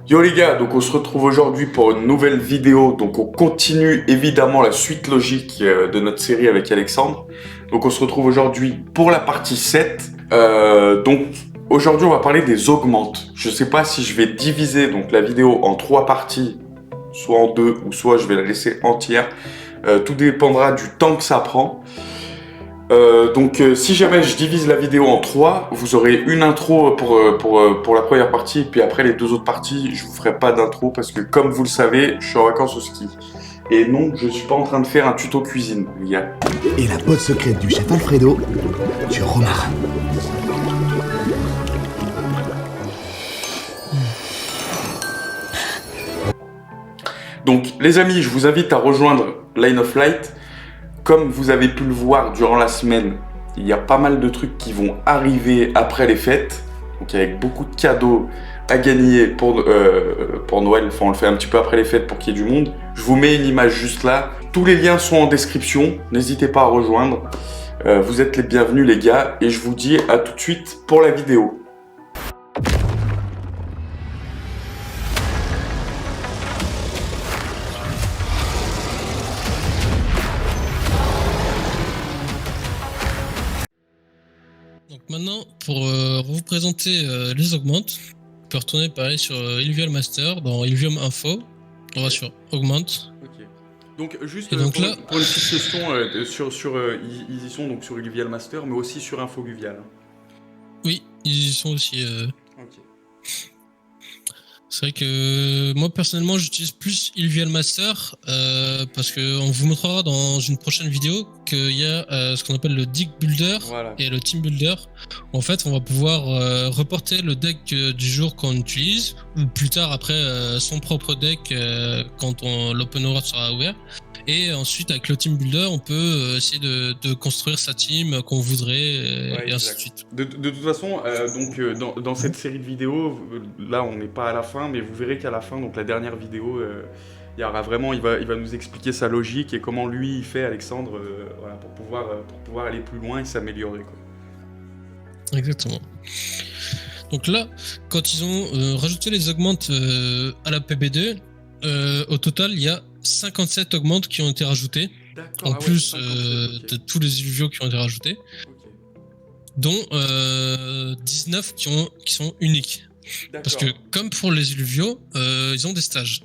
Yo les gars, donc on se retrouve aujourd'hui pour une nouvelle vidéo. Donc on continue évidemment la suite logique de notre série avec Alexandre. Donc on se retrouve aujourd'hui pour la partie 7. Donc aujourd'hui on va parler des augmentes. Je sais pas si je vais diviser donc la vidéo en 3 parties, soit en 2 ou soit je vais la laisser entière. Tout dépendra du temps que ça prend. Si jamais je divise la vidéo en 3, vous aurez une intro pour la première partie, et puis après les 2 autres parties, je vous ferai pas d'intro parce que comme vous le savez, je suis en vacances au ski. Et non, je suis pas en train de faire un tuto cuisine, les gars. Et la botte secrète du chef Alfredo, du romarin. Donc les amis, je vous invite à rejoindre Line of Light. Comme vous avez pu le voir durant la semaine, il y a pas mal de trucs qui vont arriver après les fêtes. Donc avec beaucoup de cadeaux à gagner pour Noël. Enfin, on le fait un petit peu après les fêtes pour qu'il y ait du monde. Je vous mets une image juste là. Tous les liens sont en description. N'hésitez pas à rejoindre. Vous êtes les bienvenus les gars. Et je vous dis à tout de suite pour la vidéo. Donc maintenant, pour vous présenter les augmentes, on peut retourner pareil sur Illuvial Master, dans Illuvium Info, on va sur Augmente. Ok. Donc juste Et donc pour, là... pour une petite question ils y sont donc sur Illuvial Master, mais aussi sur Infoguvial. Oui, ils y sont aussi. Ok. C'est vrai que moi personnellement j'utilise plus Illuvial Master parce qu'on vous montrera dans une prochaine vidéo qu'il y a ce qu'on appelle le deck builder et le team builder. En fait, on va pouvoir reporter le deck du jour qu'on utilise ou plus tard après son propre deck quand l'open world sera ouvert. Et ensuite, avec le team builder, on peut essayer de construire sa team qu'on voudrait et ainsi de suite. De toute façon, dans cette série de vidéos, là on n'est pas à la fin, mais vous verrez qu'à la fin, donc la dernière vidéo, il y aura vraiment, il va nous expliquer sa logique et comment lui il fait, Alexandre, voilà, pour pouvoir aller plus loin et s'améliorer, quoi. Exactement. Donc là, quand ils ont rajouté les augmentes à la PB2, au total, il y a 57 augmentes qui ont été rajoutées, en plus de tous les illuviaux qui ont été rajoutés, dont 19 qui sont uniques. Parce que comme pour les illuviaux, ils ont des stages.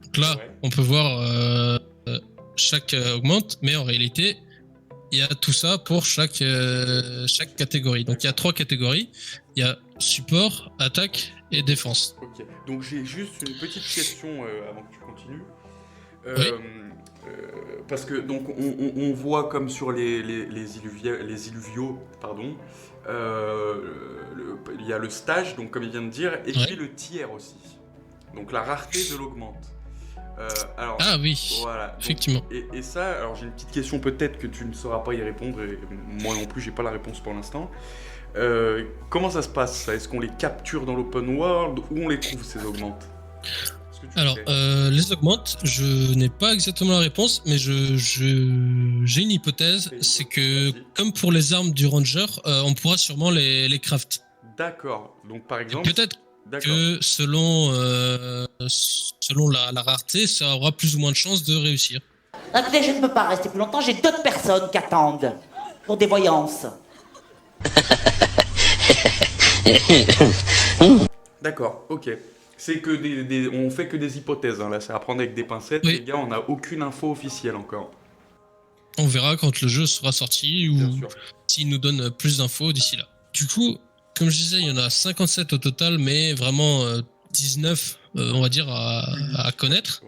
Donc là, on peut voir chaque augmente, mais en réalité, il y a tout ça pour chaque catégorie. Donc il y a 3 catégories. Il y a support, attaque et défense. Ok, donc j'ai juste une petite question avant que tu continues. Parce que donc on voit comme sur les illuviaux, pardon, il y a le stage, donc comme il vient de dire, et puis le tiers aussi. Donc la rareté de l'augmente. Ah oui, voilà. Effectivement. Et ça, alors j'ai une petite question peut-être que tu ne sauras pas y répondre, et moi non plus j'ai pas la réponse pour l'instant. Comment ça se passe ça? Est-ce qu'on les capture dans l'open world ou on les trouve ces augmentes? Alors, les augmentes, je n'ai pas exactement la réponse, mais j'ai une hypothèse, c'est que comme pour les armes du ranger, on pourra sûrement les craft. D'accord, donc par exemple... Peut-être que selon la rareté, ça aura plus ou moins de chances de réussir. Écoutez, je ne peux pas rester plus longtemps, j'ai d'autres personnes qui attendent pour des voyances. D'accord, ok. C'est que on fait que des hypothèses, hein. Là c'est à prendre avec des pincettes, les gars, on n'a aucune info officielle encore. On verra quand le jeu sera sorti ou s'il nous donne plus d'infos d'ici là. Du coup, comme je disais, il y en a 57 au total, mais vraiment 19, on va dire, à connaître.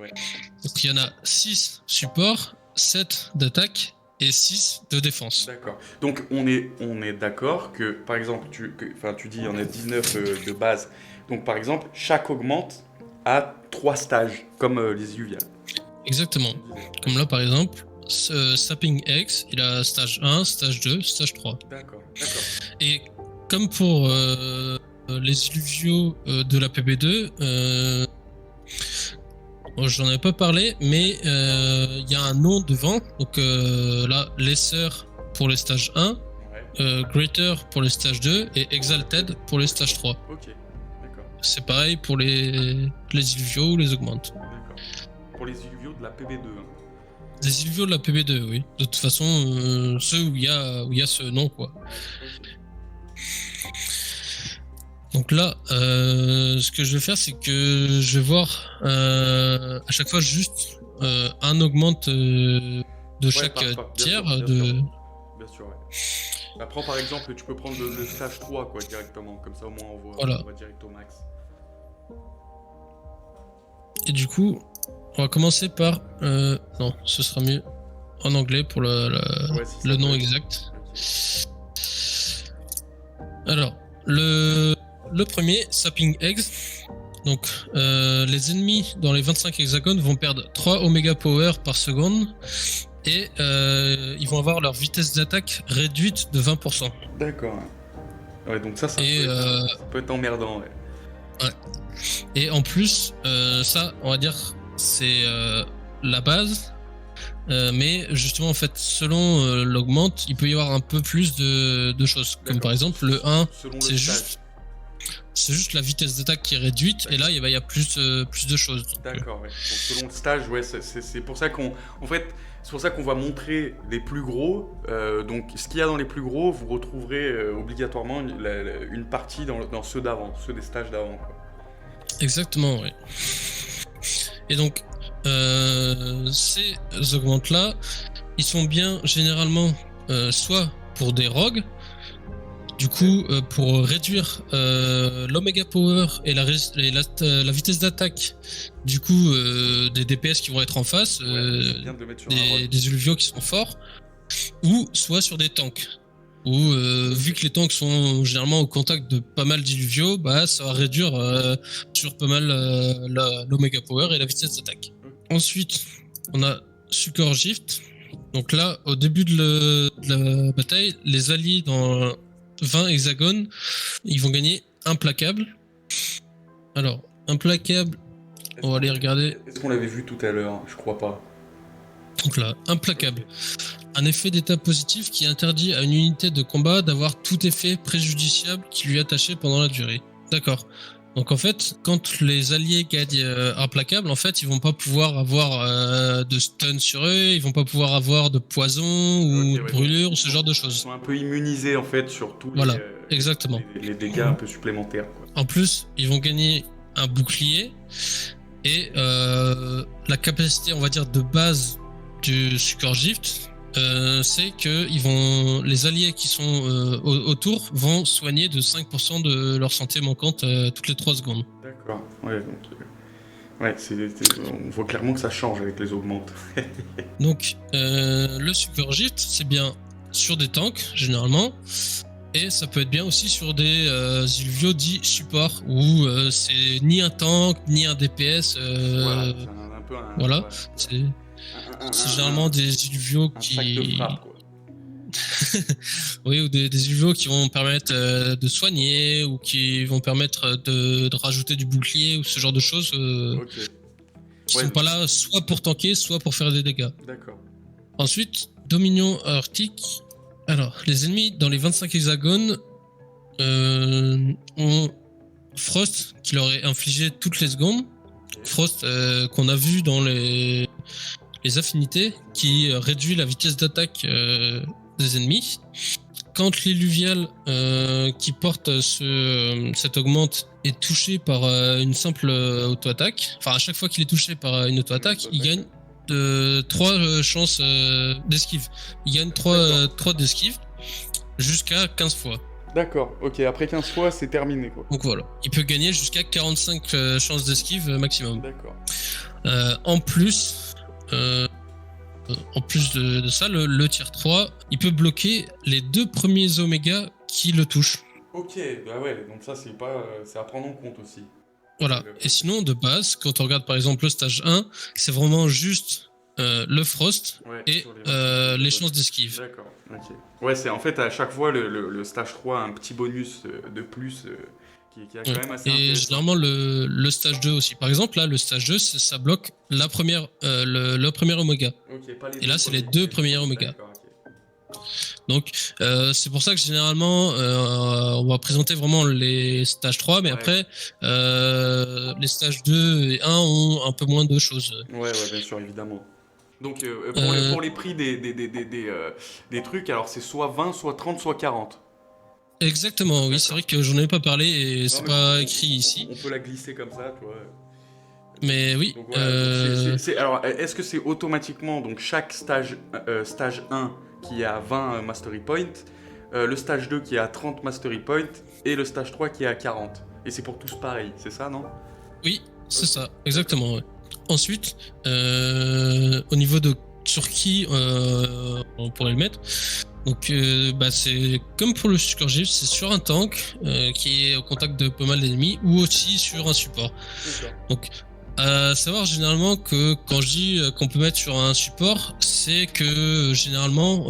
Donc il y en a 6 support, 7 d'attaque et 6 de défense. D'accord. Donc on est d'accord que, par exemple, tu dis il y en a 19 de base. Donc par exemple, chaque augmente a 3 stages, comme les illuviales. Exactement. Comme là par exemple, Sapping X, il a stage 1, stage 2, stage 3. D'accord. Et comme pour les illuviaux de la PB2, j'en ai pas parlé, mais il y a un nom devant. Donc là, Lesser pour les stages 1, Greater pour les stages 2 et Exalted pour les stages 3. Ok, d'accord. c'est pareil pour les illuviaux ou les augmentes. D'accord. Pour les illuviaux de la PB2. Hein. Les illuviaux de la PB2, oui. De toute façon, ceux où il y a ce nom, quoi. Donc là, ce que je vais faire, c'est que je vais voir à chaque fois juste un augmente de chaque tiers. Bien sûr, ouais. Bah, prends par exemple, tu peux prendre le stage 3 quoi, directement, comme ça au moins on voit direct au max. Et du coup, on va commencer par... non, ce sera mieux en anglais pour le nom exact. Okay. Alors, le premier, Sapping Eggs. Donc, les ennemis dans les 25 hexagones vont perdre 3 Omega Power par seconde. Et ils vont avoir leur vitesse d'attaque réduite de 20%. D'accord. Ouais, donc ça peut être emmerdant. Ouais. Et en plus, ça, on va dire, c'est la base. Mais justement, en fait, selon l'augmente, il peut y avoir un peu plus de choses. Comme par exemple, le 1, c'est juste la vitesse d'attaque qui est réduite. Et là, il y a plus de choses. D'accord, ouais. Donc selon le stage, ouais, c'est pour ça c'est pour ça qu'on va montrer les plus gros. Donc, ce qu'il y a dans les plus gros, vous retrouverez obligatoirement une partie dans ceux d'avant, ceux des stages d'avant. Quoi. Exactement, oui. Et donc, ces augmentes-là, ils sont bien généralement soit pour des rogues, du coup, pour réduire l'Omega Power et la vitesse d'attaque, du coup, des DPS qui vont être en face, des illuviaux qui sont forts, ou soit sur des tanks. Où, vu que les tanks sont généralement au contact de pas mal d'illuviaux, bah, ça va réduire sur pas mal l'Omega Power et la vitesse d'attaque. Ensuite, on a Succor Gift. Donc là, au début de la bataille, les alliés dans 20 hexagones, ils vont gagner Implacable. Alors, Implacable, on va aller regarder. Est-ce qu'on l'avait vu tout à l'heure? Je crois pas. Donc là, Implacable. Un effet d'état positif qui interdit à une unité de combat d'avoir tout effet préjudiciable qui lui est attaché pendant la durée. D'accord. Donc en fait, quand les alliés gagnent Implacable, en fait, ils vont pas pouvoir avoir de stun sur eux, ils vont pas pouvoir avoir de poison ou de brûlure ou ce genre de choses. Ils sont un peu immunisés en fait sur tous exactement. les dégâts un peu supplémentaires. Quoi. En plus, ils vont gagner un bouclier et la capacité, on va dire, de base du Succor Gift, c'est que les alliés qui sont autour vont soigner de 5% de leur santé manquante toutes les 3 secondes. D'accord, ouais, donc on voit clairement que ça change avec les augmentes. Donc le Succor Gift, c'est bien sur des tanks généralement, et ça peut être bien aussi sur des illuviaux dits support, où c'est ni un tank ni un DPS. Voilà, c'est un peu un. Voilà, c'est généralement des illuviaux qui... de frappe, quoi. oui, ou des illuviaux qui vont permettre de soigner, ou qui vont permettre de rajouter du bouclier, ou ce genre de choses qui sont pas là soit pour tanker, soit pour faire des dégâts. D'accord. Ensuite, Dominion Arctique. Alors, les ennemis dans les 25 hexagones ont Frost qui leur est infligé toutes les secondes. Frost qu'on a vu dans les affinités, qui réduit la vitesse d'attaque des ennemis. Quand l'illuvial qui porte cette augmente est touché par une simple auto-attaque, enfin à chaque fois qu'il est touché par une auto-attaque, il gagne 3 chances d'esquive. Il gagne 3 d'esquive jusqu'à 15 fois. D'accord, ok, après 15 fois c'est terminé quoi. Donc voilà, il peut gagner jusqu'à 45 chances d'esquive maximum. D'accord. En plus de ça, le tier 3, il peut bloquer les 2 premiers oméga qui le touchent. Ok, bah ouais, donc ça c'est à prendre en compte aussi. Voilà, et sinon de base, quand on regarde par exemple le stage 1, c'est vraiment juste le Frost et les chances d'esquive. D'accord, ok. Ouais, c'est en fait à chaque fois le stage 3 a un petit bonus de plus qui est quand même assez intéressant. Et généralement le stage 2 aussi. Par exemple, là, le stage 2, ça bloque le premier oméga. Okay, et là, c'est les 2 premiers oméga. Okay. Donc, c'est pour ça que généralement, on va présenter vraiment les stages 3, mais Ouais. après, les stages 2 et 1 ont un peu moins de choses. Ouais, bien sûr, évidemment. Donc, Euh, pour les prix des trucs, alors c'est soit 20, soit 30, soit 40. Exactement, oui, c'est D'accord. vrai que j'en ai pas parlé et Non, c'est mais pas écrit ici. on peut la glisser comme ça, tu vois. Mais oui, Donc voilà, alors est-ce que c'est automatiquement donc chaque stage 1 qui est à 20 Mastery Point, le stage 2 qui est à 30 Mastery Point et le stage 3 qui est à 40. Et c'est pour tous pareil, c'est ça, non? oui, c'est Ok, ça, d'accord. exactement. Ouais. Ensuite, au niveau de sur qui on pourrait le mettre, donc bah, c'est comme pour le Scourge, c'est sur un tank qui est au contact de pas mal d'ennemis ou aussi sur un support. D'accord. Donc, à savoir généralement que quand je dis qu'on peut mettre sur un support, c'est que généralement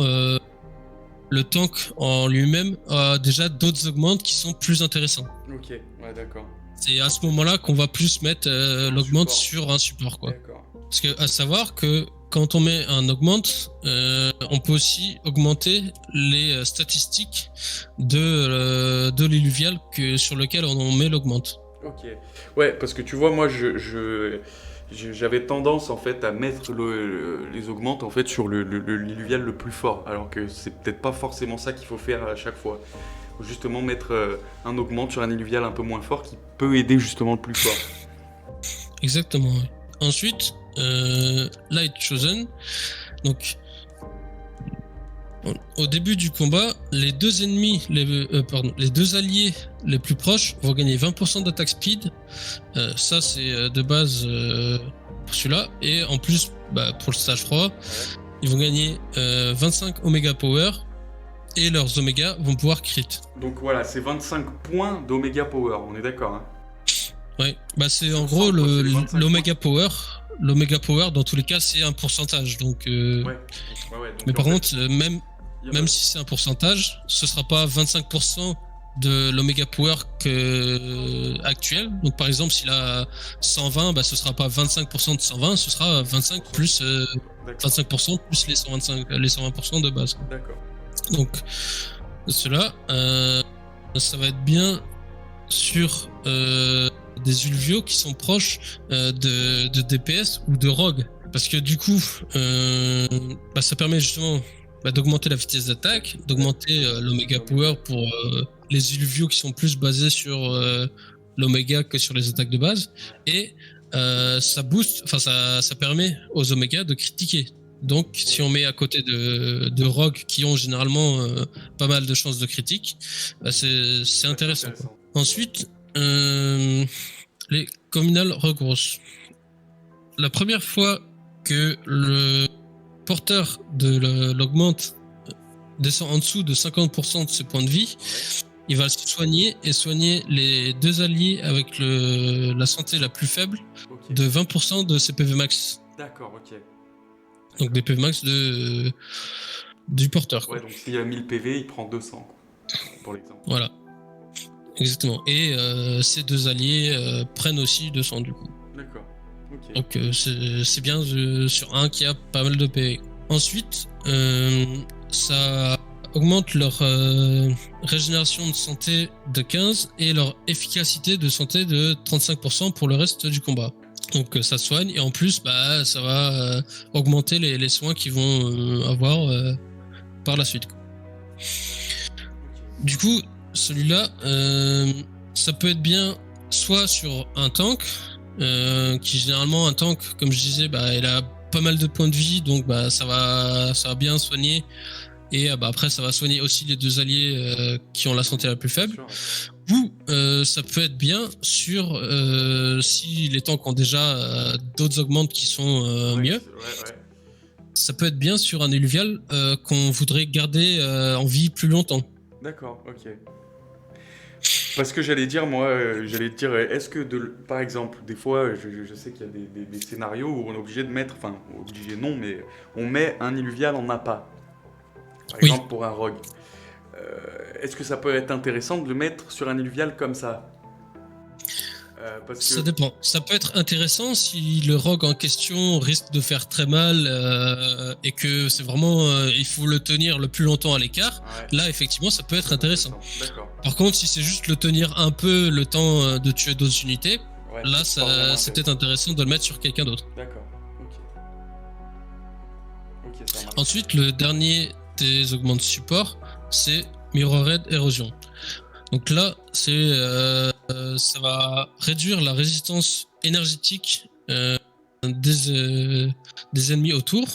le tank en lui-même a déjà d'autres augmentes qui sont plus intéressants. Ok, ouais, d'accord. C'est à ce moment-là qu'on va plus mettre Un l'augmente support. sur un support, quoi. D'accord. Parce que à savoir que quand on met un augmente, on peut aussi augmenter les statistiques de l'illuvial sur lequel on met l'augmente. Ok. Ouais, parce que tu vois, moi, j'avais tendance en fait à mettre les augmentes en fait sur l'illuvial le plus fort, alors que c'est peut-être pas forcément ça qu'il faut faire à chaque fois. Faut justement mettre un augmente sur un illuvial un peu moins fort qui peut aider justement le plus fort. Exactement. Ouais. Ensuite, Light Chosen. Donc, au début du combat, les deux ennemis, les deux alliés les plus proches vont gagner 20% d'attaque speed. Ça, c'est de base pour celui-là. Et en plus, bah, pour le stage 3, ils vont gagner 25 Omega Power. Et leurs Omega vont pouvoir crit. Donc voilà, c'est 25 points d'Omega Power, on est d'accord, hein. Ouais, bah c'est en Sur gros 100, quoi, c'est les 25 l'Omega Power. L'Omega Power, dans tous les cas, c'est un pourcentage. Donc, Ouais, donc mais en par fait, contre, y a même pas- si c'est un pourcentage, ce sera pas 25% de l'Omega Power actuel. Donc par exemple, s'il a 120, bah ce sera pas 25% de 120, ce sera 25 plus D'accord, 25% plus les 120% de base. d'accord. Donc cela, ça va être bien sur des Ulvios qui sont proches de DPS ou de Rogue. Parce que du coup, bah, ça permet justement d'augmenter la vitesse d'attaque, d'augmenter l'Omega Power pour les Ulvios qui sont plus basés sur l'Omega que sur les attaques de base. Et ça booste, enfin ça permet aux Omega de critiquer. Donc si on met à côté de Rogue qui ont généralement pas mal de chances de critique, bah, c'est intéressant. Quoi. Ensuite, les communales regrosses. La première fois que le porteur de l'augmente descend en dessous de 50% de ses points de vie, il va se soigner et soigner les deux alliés avec la santé la plus faible de 20% de ses PV max. D'accord, ok. Donc des PV max du porteur. Quoi. Ouais, donc s'il y a 1000 PV, il prend 200, quoi, pour l'exemple. Voilà. Exactement. Et ces deux alliés prennent aussi 200 du coup. D'accord. Okay. Donc c'est bien sur un qui a pas mal de PV. Ensuite, ça augmente leur régénération de santé de 15 et leur efficacité de santé de 35% pour le reste du combat. Donc ça soigne et en plus bah, ça va augmenter les soins qu'ils vont avoir par la suite. Du coup, celui-là, ça peut être bien soit sur un tank, qui généralement un tank, comme je disais, bah, il a pas mal de points de vie, donc bah, ça va bien soigner. Et bah, après, ça va soigner aussi les deux alliés qui ont la santé la plus faible. Ou ça peut être bien sur si les tanks ont déjà d'autres augmentes qui sont mieux. Ça peut être bien sur un illuvial qu'on voudrait garder en vie plus longtemps. D'accord, ok. Parce que j'allais dire, moi, est-ce que, par exemple, des fois, je sais qu'il y a des scénarios où on est obligé de mettre, enfin, obligé non, mais on met un illuvial en appât. Par exemple, pour un rogue. Est-ce que ça peut être intéressant de le mettre sur un illuvial comme ça Parce Ça que... dépend. Ça peut être intéressant si le rogue en question risque de faire très mal et que c'est vraiment il faut le tenir le plus longtemps à l'écart. Ouais. Là, effectivement, ça peut être intéressant. D'accord. Par contre, si c'est juste le tenir un peu le temps de tuer d'autres unités, Ouais, là, c'est pas vraiment c'est peut-être intéressant de le mettre sur quelqu'un d'autre. D'accord. Ok. Ok, ça marche. Ensuite, le dernier des augmentes support, c'est Mirrored Erosion. Donc là, ça va réduire la résistance énergétique des ennemis autour.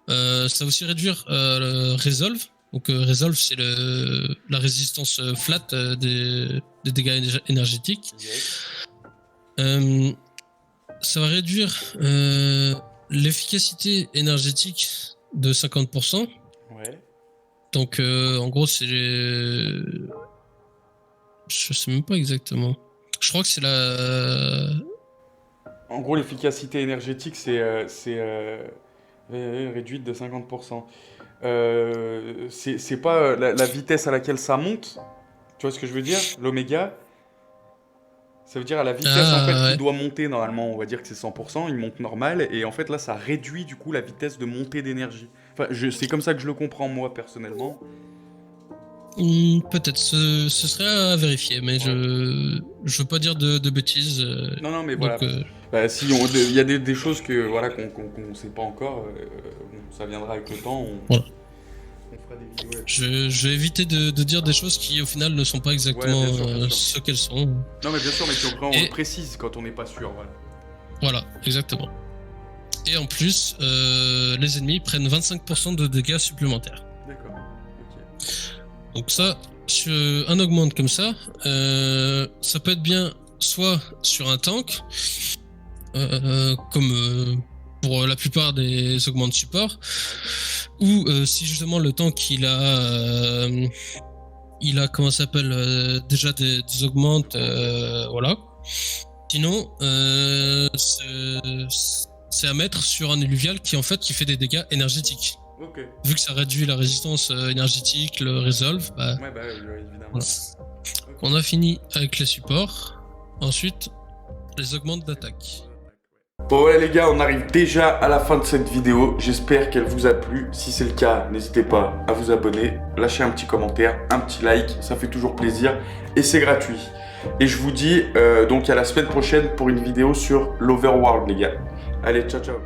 Ça va aussi réduire le Resolve. Donc Resolve, c'est la résistance flat des dégâts énergétiques. Yes. Ça va réduire l'efficacité énergétique de 50%. Ouais. Donc en gros, c'est je sais même pas exactement. Je crois que c'est la... En gros, l'efficacité énergétique, c'est réduite de 50%. C'est pas la vitesse à laquelle ça monte. Tu vois ce que je veux dire? L'oméga. Ça veut dire à la vitesse en fait ouais. qu'il doit monter normalement, on va dire que c'est 100%, il monte normal, et en fait là ça réduit du coup la vitesse de montée d'énergie. Enfin, c'est comme ça que je le comprends moi personnellement. Peut-être, ce serait à vérifier, mais Ouais. je veux pas dire de bêtises. Non, mais donc, voilà. Bah, si il y a des choses que voilà qu'on sait pas encore, bon, ça viendra avec le temps. Voilà. On fera des vidéos. Je vais éviter de dire des choses qui au final ne sont pas exactement Ouais, bien sûr. ce qu'elles sont. Non mais bien sûr, mais on Et- le précise quand on n'est pas sûr. Voilà. Voilà, exactement. Et en plus, les ennemis prennent 25% de dégâts supplémentaires. D'accord. Ok. Donc ça, sur un augmente comme ça peut être bien soit sur un tank, comme pour la plupart des augmentes support, ou si justement le tank il a comment ça s'appelle déjà des augmentes, voilà. Sinon, c'est à mettre sur un éluvial qui fait des dégâts énergétiques. Ok. Vu que ça réduit la résistance énergétique, le resolve, bah, Ouais, évidemment. voilà. On a fini avec les supports. Ensuite, les augmentes d'attaque. Bon ouais les gars, on arrive déjà à la fin de cette vidéo. J'espère qu'elle vous a plu. Si c'est le cas, n'hésitez pas à vous abonner, lâcher un petit commentaire, un petit like, ça fait toujours plaisir et c'est gratuit. Et je vous dis donc à la semaine prochaine pour une vidéo sur l'Overworld les gars. Allez, ciao ciao.